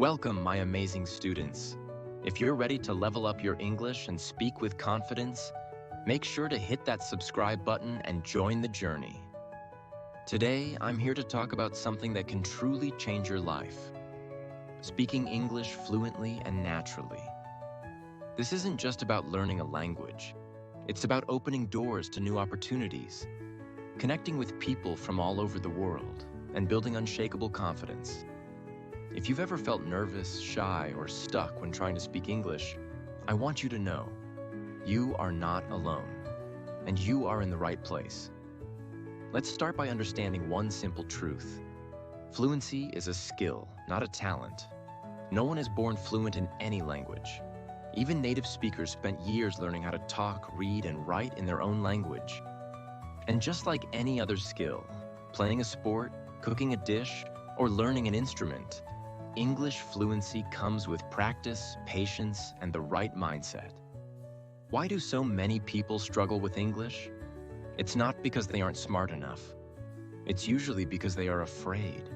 Welcome, my amazing students. If you're ready to level up your English and speak with confidence, make sure to hit that subscribe button and join the journey. Today, I'm here to talk about something that can truly change your life: speaking English fluently and naturally. This isn't just about learning a language. It's about opening doors to new opportunities, connecting with people from all over the world, and building unshakable confidence. If you've ever felt nervous, shy, or stuck when trying to speak English, I want you to know, you are not alone, and you are in the right place. Let's start by understanding one simple truth. Fluency is a skill, not a talent. No one is born fluent in any language. Even native speakers spent years learning how to talk, read, and write in their own language. And just like any other skill, playing a sport, cooking a dish, or learning an instrument, English fluency comes with practice, patience, and the right mindset. Why do so many people struggle with English? It's not because they aren't smart enough. It's usually because they are afraid.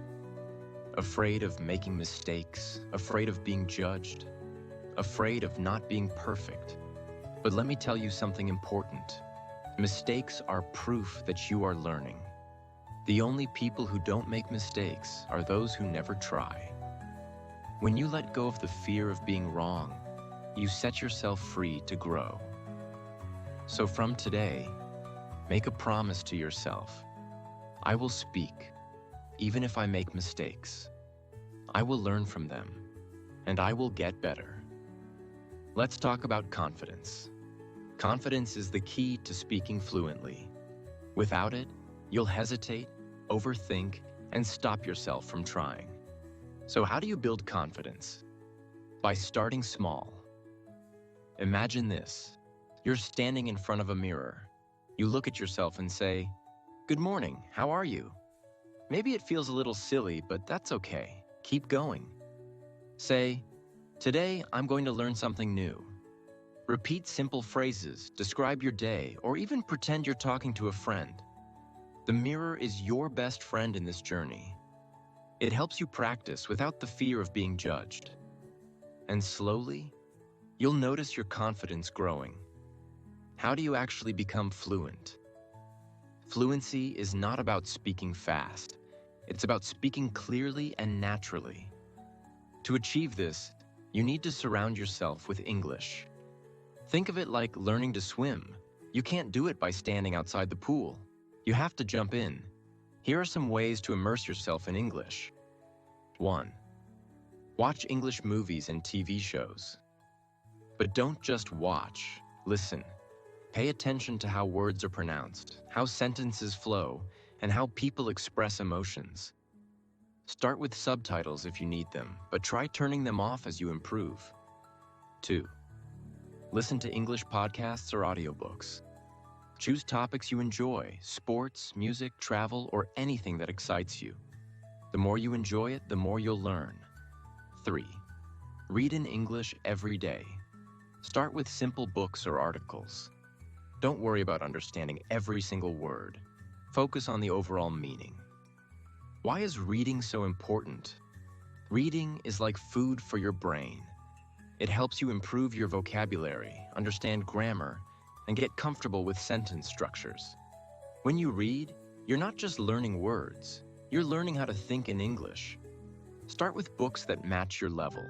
Afraid of making mistakes, afraid of being judged, afraid of not being perfect. But let me tell you something important. Mistakes are proof that you are learning. The only people who don't make mistakes are those who never try. When you let go of the fear of being wrong, you set yourself free to grow. So from today, make a promise to yourself. I will speak, even if I make mistakes. I will learn from them, and I will get better. Let's talk about confidence. Confidence is the key to speaking fluently. Without it, you'll hesitate, overthink, and stop yourself from trying. So how do you build confidence? By starting small. Imagine this. You're standing in front of a mirror. You look at yourself and say, "Good morning, how are you?" Maybe it feels a little silly, but that's okay. Keep going. Say, "Today, I'm going to learn something new." Repeat simple phrases, describe your day, or even pretend you're talking to a friend. The mirror is your best friend in this journey. It helps you practice without the fear of being judged. And slowly, you'll notice your confidence growing. How do you actually become fluent? Fluency is not about speaking fast. It's about speaking clearly and naturally. To achieve this, you need to surround yourself with English. Think of it like learning to swim. You can't do it by standing outside the pool. You have to jump in. Here are some ways to immerse yourself in English. 1. Watch English movies and TV shows. But don't just watch, listen. Pay attention to how words are pronounced, how sentences flow, and how people express emotions. Start with subtitles if you need them, but try turning them off as you improve. 2. Listen to English podcasts or audiobooks. Choose topics you enjoy: sports, music, travel, or anything that excites you. The more you enjoy it, the more you'll learn. 3. Read in English every day. Start with simple books or articles. Don't worry about understanding every single word. Focus on the overall meaning. Why is reading so important? Reading is like food for your brain. It helps you improve your vocabulary, understand grammar, and get comfortable with sentence structures. When you read, you're not just learning words, you're learning how to think in English. Start with books that match your level.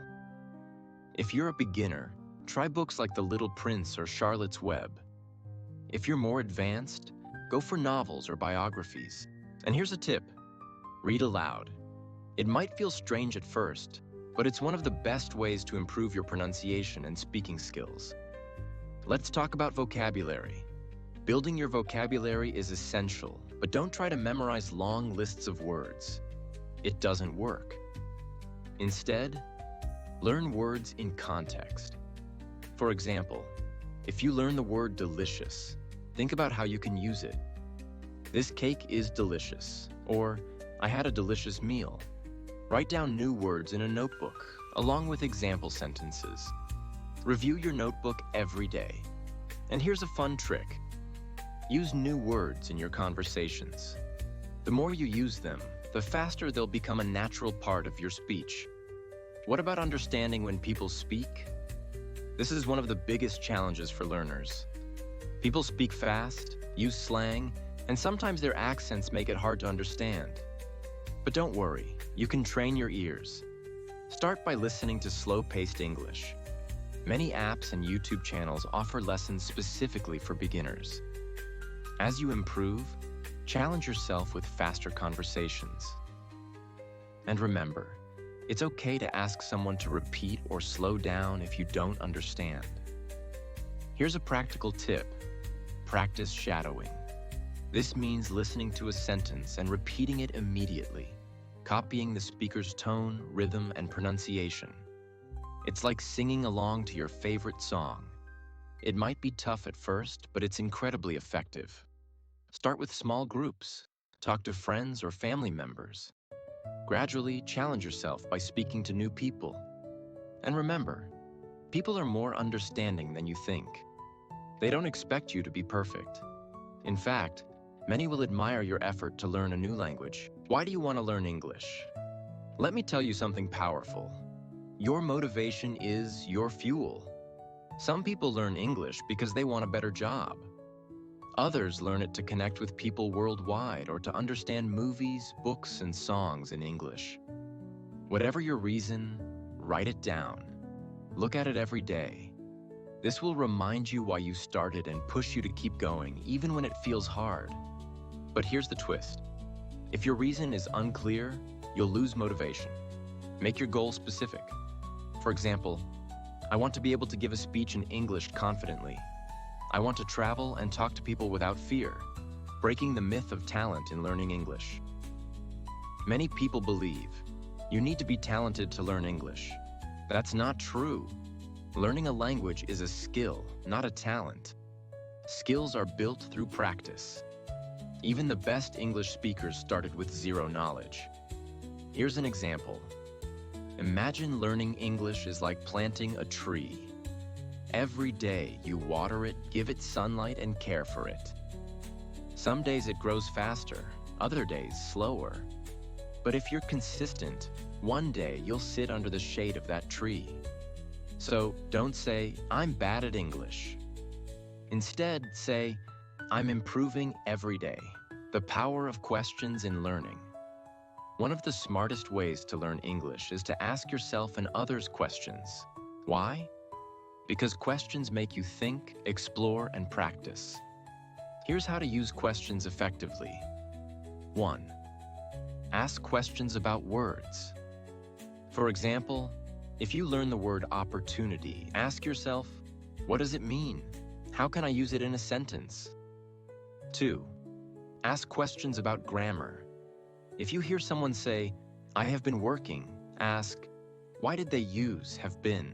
If you're a beginner, try books like The Little Prince or Charlotte's Web. If you're more advanced, go for novels or biographies. And here's a tip: read aloud. It might feel strange at first, but it's one of the best ways to improve your pronunciation and speaking skills. Let's talk about vocabulary. Building your vocabulary is essential, but don't try to memorize long lists of words. It doesn't work. Instead, learn words in context. For example, if you learn the word delicious, think about how you can use it. This cake is delicious, or I had a delicious meal. Write down new words in a notebook, along with example sentences. Review your notebook every day. And here's a fun trick. Use new words in your conversations. The more you use them, the faster they'll become a natural part of your speech. What about understanding when people speak? This is one of the biggest challenges for learners. People speak fast, use slang, and sometimes their accents make it hard to understand. But don't worry, you can train your ears. Start by listening to slow-paced English. Many apps and YouTube channels offer lessons specifically for beginners. As you improve, challenge yourself with faster conversations. And remember, it's okay to ask someone to repeat or slow down if you don't understand. Here's a practical tip. Practice shadowing. This means listening to a sentence and repeating it immediately, copying the speaker's tone, rhythm, and pronunciation. It's like singing along to your favorite song. It might be tough at first, but it's incredibly effective. Start with small groups. Talk to friends or family members. Gradually challenge yourself by speaking to new people. And remember, people are more understanding than you think. They don't expect you to be perfect. In fact, many will admire your effort to learn a new language. Why do you want to learn English? Let me tell you something powerful. Your motivation is your fuel. Some people learn English because they want a better job. Others learn it to connect with people worldwide or to understand movies, books, and songs in English. Whatever your reason, write it down. Look at it every day. This will remind you why you started and push you to keep going, even when it feels hard. But here's the twist. If your reason is unclear, you'll lose motivation. Make your goal specific. For example, I want to be able to give a speech in English confidently. I want to travel and talk to people without fear, breaking the myth of talent in learning English. Many people believe you need to be talented to learn English. That's not true. Learning a language is a skill, not a talent. Skills are built through practice. Even the best English speakers started with zero knowledge. Here's an example. Imagine learning English is like planting a tree. Every day you water it, give it sunlight, and care for it. Some days it grows faster, other days slower. But if you're consistent, one day you'll sit under the shade of that tree. So don't say, I'm bad at English. Instead, say, I'm improving every day. The power of questions in learning. One of the smartest ways to learn English is to ask yourself and others questions. Why? Because questions make you think, explore, and practice. Here's how to use questions effectively. 1. Ask questions about words. For example, if you learn the word opportunity, ask yourself, what does it mean? How can I use it in a sentence? 2. Ask questions about grammar. If you hear someone say, I have been working, ask, why did they use have been,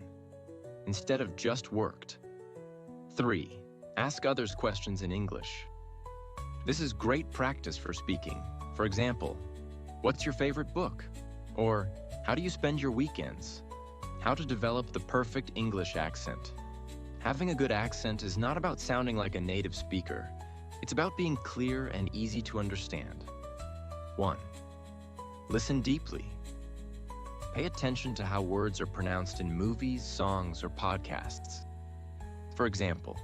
instead of just worked? 3. Ask others questions in English. This is great practice for speaking. For example, what's your favorite book? Or, how do you spend your weekends? How to develop the perfect English accent. Having a good accent is not about sounding like a native speaker. It's about being clear and easy to understand. 1. Listen deeply. Pay attention to how words are pronounced in movies, songs, or podcasts. For example,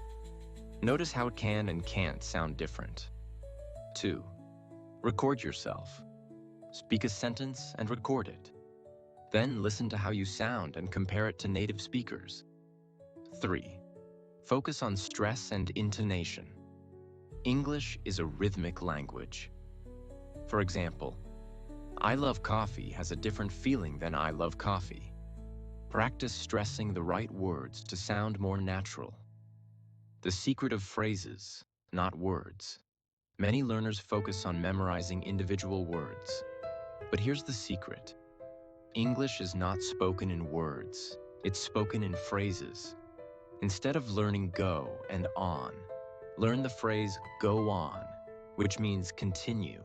notice how can and can't sound different. 2. Record yourself. Speak a sentence and record it. Then listen to how you sound and compare it to native speakers. 3. Focus on stress and intonation. English is a rhythmic language. For example, I love coffee has a different feeling than I love coffee. Practice stressing the right words to sound more natural. The secret of phrases, not words. Many learners focus on memorizing individual words. But here's the secret. English is not spoken in words. It's spoken in phrases. Instead of learning go and on, learn the phrase go on, which means continue.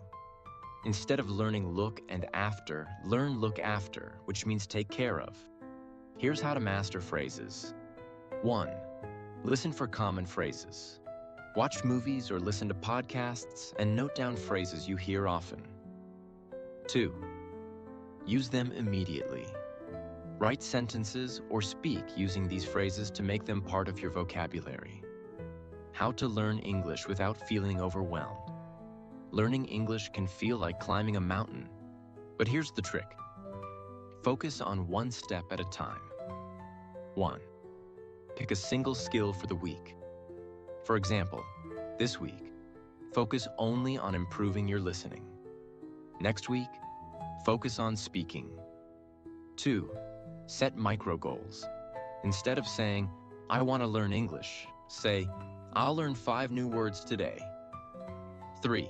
Instead of learning look and after, learn look after, which means take care of. Here's how to master phrases. 1. Listen for common phrases. Watch movies or listen to podcasts and note down phrases you hear often. 2. Use them immediately. Write sentences or speak using these phrases to make them part of your vocabulary. How to learn English without feeling overwhelmed. Learning English can feel like climbing a mountain, but here's the trick. Focus on one step at a time. 1. Pick a single skill for the week. For example, this week, focus only on improving your listening. Next week, focus on speaking. 2. Set micro goals. Instead of saying, I want to learn English, say, I'll learn 5 new words today. 3.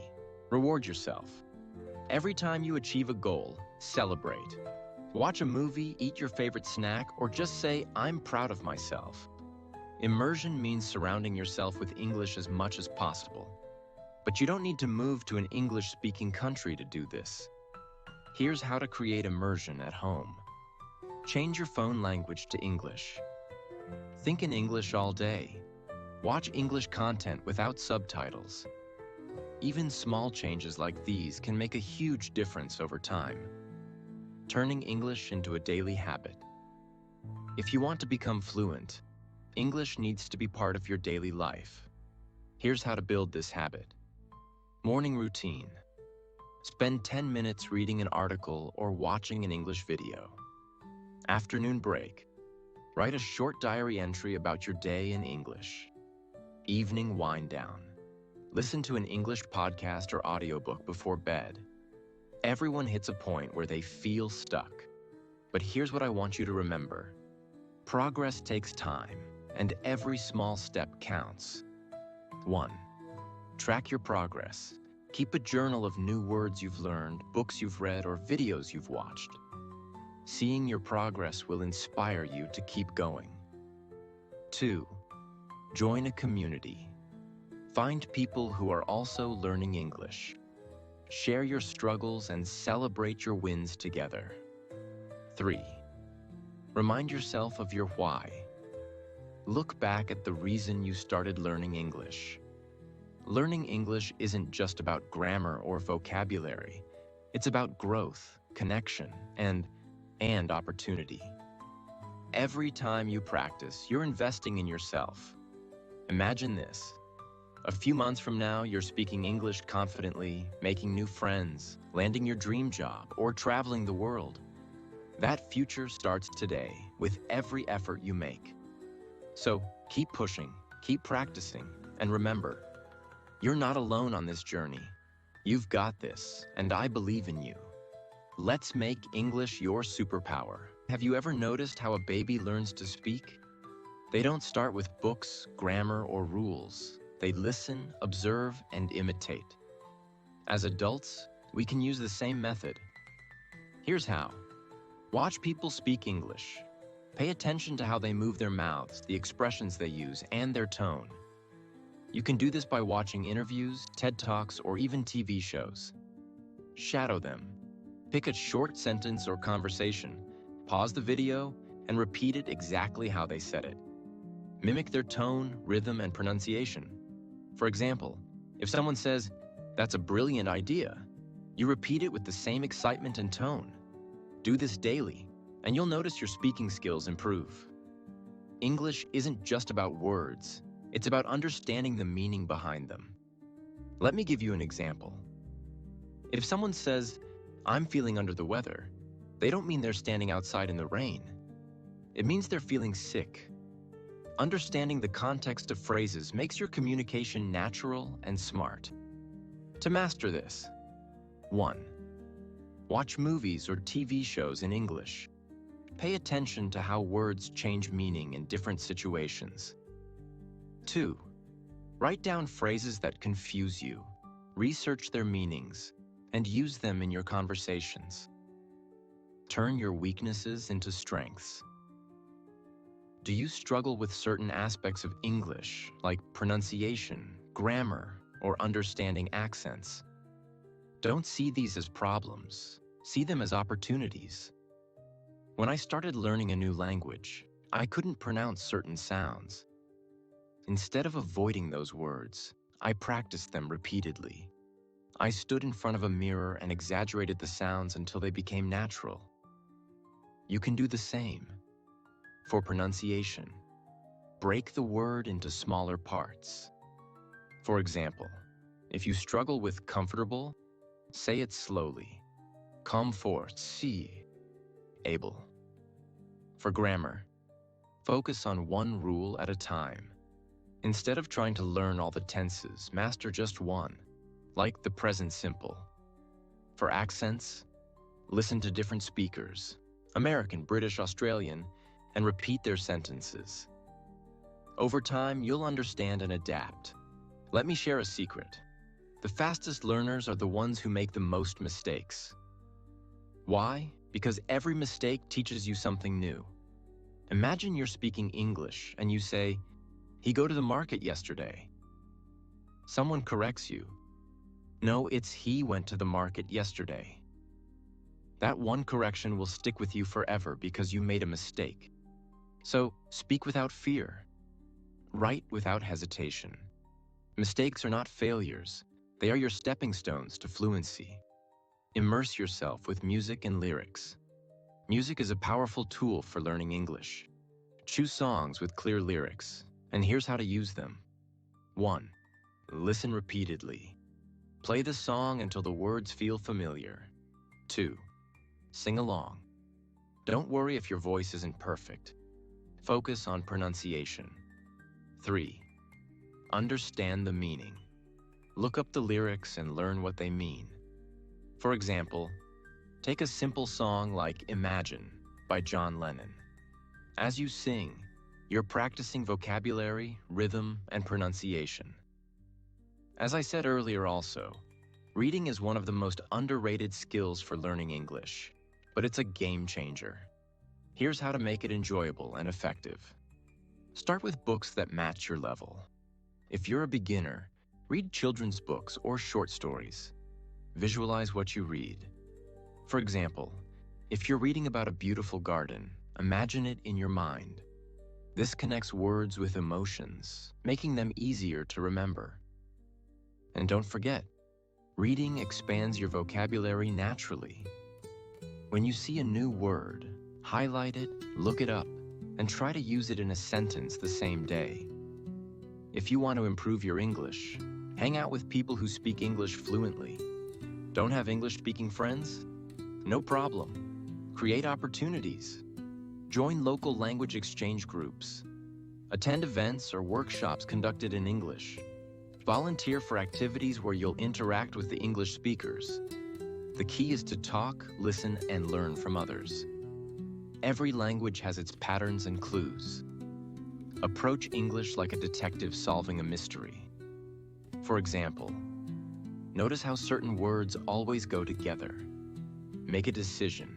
Reward yourself. Every time you achieve a goal, celebrate. Watch a movie, eat your favorite snack, or just say, I'm proud of myself. Immersion means surrounding yourself with English as much as possible. But you don't need to move to an English-speaking country to do this. Here's how to create immersion at home. Change your phone language to English. Think in English all day. Watch English content without subtitles. Even small changes like these can make a huge difference over time. Turning English into a daily habit. If you want to become fluent, English needs to be part of your daily life. Here's how to build this habit. Morning routine. Spend 10 minutes reading an article or watching an English video. Afternoon break. Write a short diary entry about your day in English. Evening wind down. Listen to an English podcast or audiobook before bed. Everyone hits a point where they feel stuck. But here's what I want you to remember. Progress takes time, and every small step counts. 1. Track your progress. Keep a journal of new words you've learned, books you've read, or videos you've watched. Seeing your progress will inspire you to keep going. 2. Join a community. Find people who are also learning English. Share your struggles and celebrate your wins together. 3. Remind yourself of your why. Look back at the reason you started learning English. Learning English isn't just about grammar or vocabulary. It's about growth, connection, and opportunity. Every time you practice, you're investing in yourself. Imagine this. A few months from now, you're speaking English confidently, making new friends, landing your dream job, or traveling the world. That future starts today with every effort you make. So keep pushing, keep practicing, and remember, you're not alone on this journey. You've got this, and I believe in you. Let's make English your superpower. Have you ever noticed how a baby learns to speak? They don't start with books, grammar, or rules. They listen, observe, and imitate. As adults, we can use the same method. Here's how. Watch people speak English. Pay attention to how they move their mouths, the expressions they use, and their tone. You can do this by watching interviews, TED Talks, or even TV shows. Shadow them. Pick a short sentence or conversation, pause the video, and repeat it exactly how they said it. Mimic their tone, rhythm, and pronunciation. For example, if someone says, "That's a brilliant idea," you repeat it with the same excitement and tone. Do this daily, and you'll notice your speaking skills improve. English isn't just about words, it's about understanding the meaning behind them. Let me give you an example. If someone says, "I'm feeling under the weather," they don't mean they're standing outside in the rain. It means they're feeling sick. Understanding the context of phrases makes your communication natural and smart. To master this, 1. Watch movies or TV shows in English. Pay attention to how words change meaning in different situations. 2. Write down phrases that confuse you. Research their meanings and use them in your conversations. Turn your weaknesses into strengths. Do you struggle with certain aspects of English, like pronunciation, grammar, or understanding accents? Don't see these as problems. See them as opportunities. When I started learning a new language, I couldn't pronounce certain sounds. Instead of avoiding those words, I practiced them repeatedly. I stood in front of a mirror and exaggerated the sounds until they became natural. you can do the same. For pronunciation, break the word into smaller parts. For example, if you struggle with comfortable, say it slowly. Comfortable. Able. For grammar, focus on one rule at a time. Instead of trying to learn all the tenses, master just one, like the present simple. For accents, listen to different speakers, American, British, Australian, and repeat their sentences. Over time, you'll understand and adapt. Let me share a secret. The fastest learners are the ones who make the most mistakes. Why? Because every mistake teaches you something new. Imagine you're speaking English and you say, "He go to the market yesterday." Someone corrects you. No, it's "he went to the market yesterday." That one correction will stick with you forever because you made a mistake. So, speak without fear. Write without hesitation. Mistakes are not failures. They are your stepping stones to fluency. Immerse yourself with music and lyrics. Music is a powerful tool for learning English. Choose songs with clear lyrics, and here's how to use them. 1. Listen repeatedly. Play the song until the words feel familiar. 2. Sing along. Don't worry if your voice isn't perfect. Focus on pronunciation. 3. Understand the meaning. Look up the lyrics and learn what they mean. For example, take a simple song like "Imagine" by John Lennon. As you sing, you're practicing vocabulary, rhythm, and pronunciation. As I said earlier also, reading is one of the most underrated skills for learning English, but it's a game changer. Here's how to make it enjoyable and effective. Start with books that match your level. If you're a beginner, read children's books or short stories. Visualize what you read. For example, if you're reading about a beautiful garden, imagine it in your mind. This connects words with emotions, making them easier to remember. And don't forget, reading expands your vocabulary naturally. When you see a new word, highlight it, look it up, and try to use it in a sentence the same day. If you want to improve your English, hang out with people who speak English fluently. Don't have English-speaking friends? No problem. Create opportunities. Join local language exchange groups. Attend events or workshops conducted in English. Volunteer for activities where you'll interact with the English speakers. The key is to talk, listen, and learn from others. Every language has its patterns and clues. Approach English like a detective solving a mystery. For example, notice how certain words always go together. Make a decision,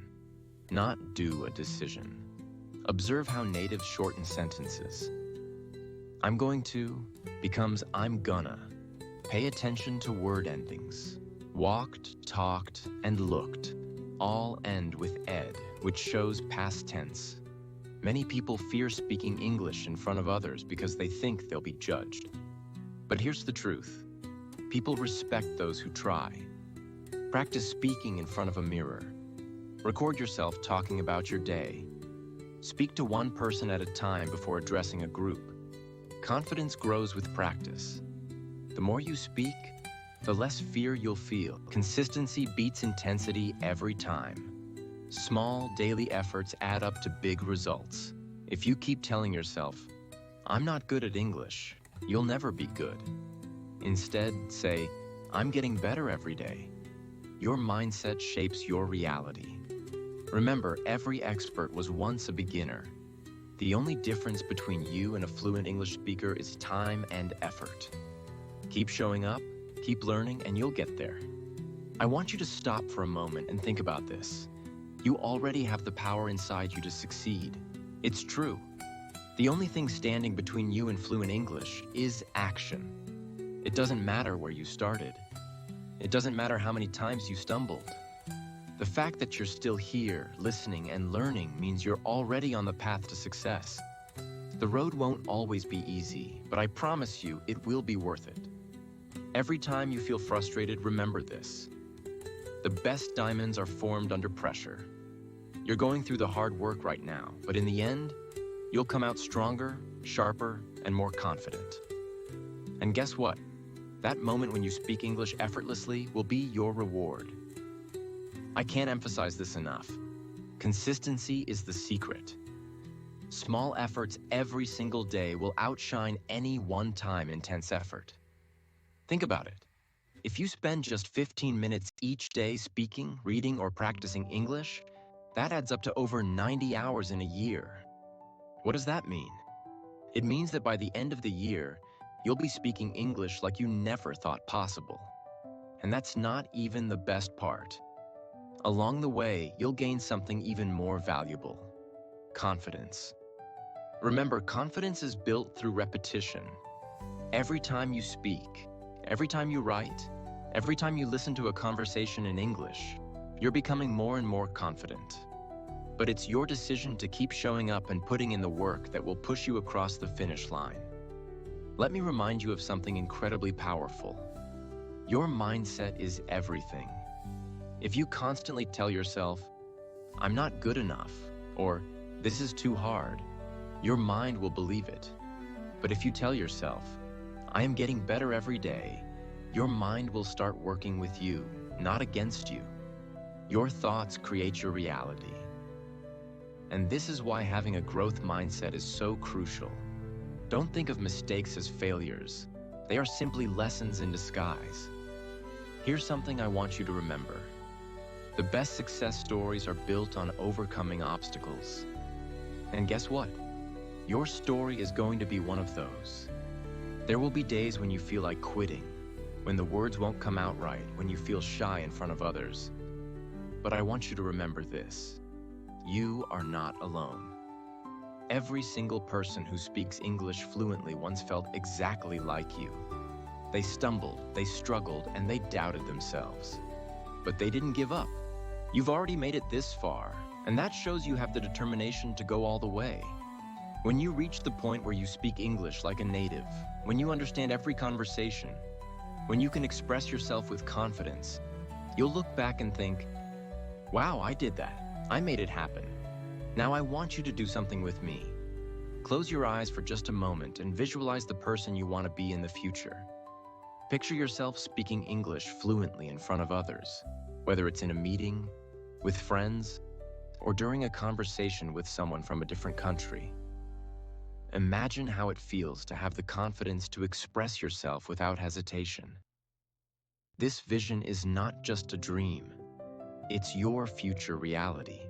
not do a decision. Observe how natives shorten sentences. "I'm going to" becomes "I'm gonna." Pay attention to word endings. Walked, talked, and looked all end with ed, which shows past tense. Many people fear speaking English in front of others because they think they'll be judged. But here's the truth. People respect those who try. Practice speaking in front of a mirror. Record yourself talking about your day. Speak to one person at a time before addressing a group. Confidence grows with practice. The more you speak, the less fear you'll feel. Consistency beats intensity every time. Small daily efforts add up to big results. If you keep telling yourself, "I'm not good at English," you'll never be good. Instead, say, "I'm getting better every day." Your mindset shapes your reality. Remember, every expert was once a beginner. The only difference between you and a fluent English speaker is time and effort. Keep showing up, keep learning, and you'll get there. I want you to stop for a moment and think about this. You already have the power inside you to succeed. It's true. The only thing standing between you and fluent English is action. It doesn't matter where you started. It doesn't matter how many times you stumbled. The fact that you're still here, listening and learning means you're already on the path to success. The road won't always be easy, but I promise you it will be worth it. Every time you feel frustrated, remember this. The best diamonds are formed under pressure. You're going through the hard work right now, but in the end, you'll come out stronger, sharper, and more confident. And guess what? That moment when you speak English effortlessly will be your reward. I can't emphasize this enough. Consistency is the secret. Small efforts every single day will outshine any one-time intense effort. Think about it. If you spend just 15 minutes each day speaking, reading, or practicing English, that adds up to over 90 hours in a year. What does that mean? It means that by the end of the year, you'll be speaking English like you never thought possible. And that's not even the best part. Along the way, you'll gain something even more valuable: confidence. Remember, confidence is built through repetition. Every time you speak, every time you write, every time you listen to a conversation in English, you're becoming more and more confident. But it's your decision to keep showing up and putting in the work that will push you across the finish line. Let me remind you of something incredibly powerful. Your mindset is everything. If you constantly tell yourself, "I'm not good enough," or "this is too hard," your mind will believe it. But if you tell yourself, "I am getting better every day," your mind will start working with you, not against you. Your thoughts create your reality. And this is why having a growth mindset is so crucial. Don't think of mistakes as failures. They are simply lessons in disguise. Here's something I want you to remember. The best success stories are built on overcoming obstacles. And guess what? Your story is going to be one of those. There will be days when you feel like quitting, when the words won't come out right, when you feel shy in front of others. But I want you to remember this: you are not alone. Every single person who speaks English fluently once felt exactly like you. They stumbled, they struggled, and they doubted themselves. But they didn't give up. You've already made it this far, and that shows you have the determination to go all the way. When you reach the point where you speak English like a native, when you understand every conversation, when you can express yourself with confidence, you'll look back and think, "Wow, I did that. I made it happen. Now I want you to do something with me." Close your eyes for just a moment and visualize the person you want to be in the future. Picture yourself speaking English fluently in front of others, whether it's in a meeting, with friends, or during a conversation with someone from a different country. Imagine how it feels to have the confidence to express yourself without hesitation. This vision is not just a dream. It's your future reality.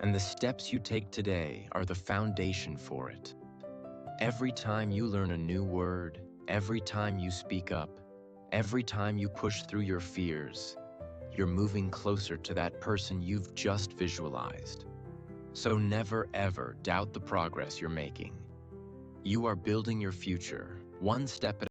And the steps you take today are the foundation for it. Every time you learn a new word, every time you speak up, every time you push through your fears, you're moving closer to that person you've just visualized. So never ever doubt the progress you're making. You are building your future, one step at